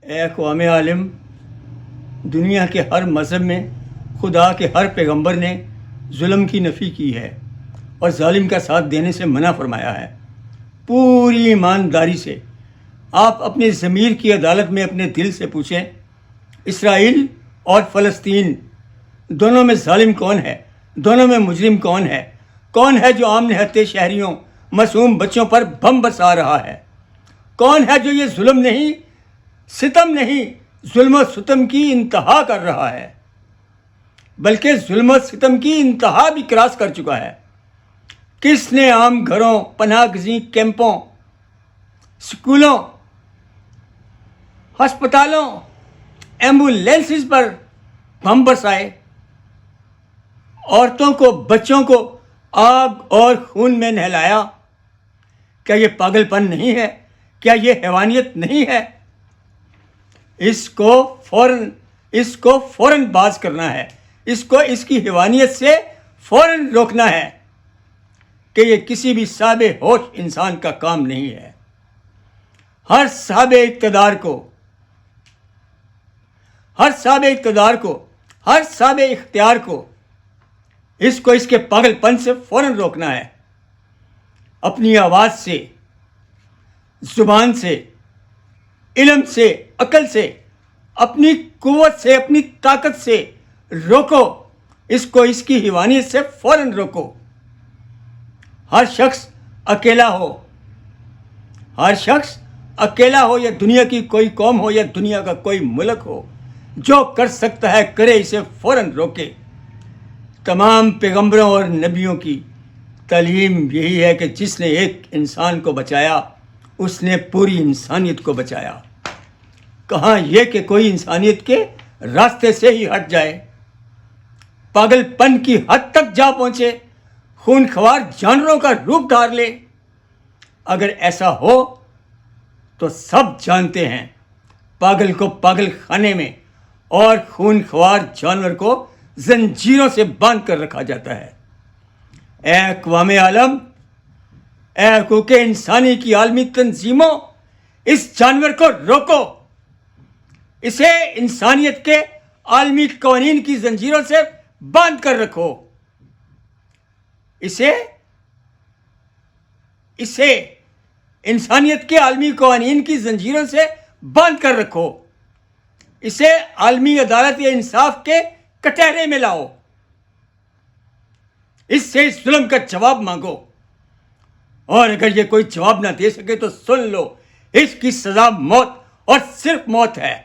اے اقوام عالم، دنیا کے ہر مذہب میں خدا کے ہر پیغمبر نے ظلم کی نفی کی ہے اور ظالم کا ساتھ دینے سے منع فرمایا ہے۔ پوری ایمانداری سے آپ اپنی ضمیر کی عدالت میں اپنے دل سے پوچھیں، اسرائیل اور فلسطین دونوں میں ظالم کون ہے؟ دونوں میں مجرم کون ہے؟ کون ہے جو عام نہتے شہریوں، معصوم بچوں پر بم برسا رہا ہے؟ کون ہے جو یہ ظلم نہیں، ستم نہیں، ظلم و ستم کی انتہا کر رہا ہے، بلکہ ظلم و ستم کی انتہا بھی کراس کر چکا ہے؟ کس نے عام گھروں، پناہ گزین کیمپوں، سکولوں، ہسپتالوں، ایمبولینسز پر بم برسائے؟ عورتوں کو، بچوں کو آگ اور خون میں نہلایا؟ کیا یہ پاگل پن نہیں ہے؟ کیا یہ حیوانیت نہیں ہے؟ اس کو فوراً باز کرنا ہے، اس کی حیوانیت سے فوراً روکنا ہے کہ یہ کسی بھی صاحب ہوش انسان کا کام نہیں ہے۔ ہر صاحب اقتدار کو، ہر صاحب اختیار کو اس کے پاگل پن سے فوراً روکنا ہے۔ اپنی آواز سے، زبان سے، علم سے، عقل سے، اپنی قوت سے، اپنی طاقت سے روکو اس کی حیوانیت سے فوراً روکو۔ ہر شخص اکیلا ہو یا دنیا کی کوئی قوم ہو یا دنیا کا کوئی ملک ہو، جو کر سکتا ہے کرے، اسے فوراً روکے۔ تمام پیغمبروں اور نبیوں کی تعلیم یہی ہے کہ جس نے ایک انسان کو بچایا اس نے پوری انسانیت کو بچایا۔ کہاں یہ کہ کوئی انسانیت کے راستے سے ہی ہٹ جائے، پاگل پن کی حد تک جا پہنچے، خونخوار جانوروں کا روپ دھار لے۔ اگر ایسا ہو تو سب جانتے ہیں پاگل کو پاگل خانے میں اور خونخوار جانور کو زنجیروں سے باندھ کر رکھا جاتا ہے۔ اے اقوام عالم، اے حقوق انسانی کی عالمی تنظیموں، اس جانور کو روکو، اسے انسانیت کے عالمی قوانین کی زنجیروں سے باندھ کر رکھو، اسے انسانیت کے عالمی قوانین کی زنجیروں سے باندھ کر رکھو، اسے عالمی عدالت یا انصاف کے کٹہرے میں لاؤ، اس سے اس ظلم کا جواب مانگو، اور اگر یہ کوئی جواب نہ دے سکے تو سن لو، اس کی سزا موت اور صرف موت ہے۔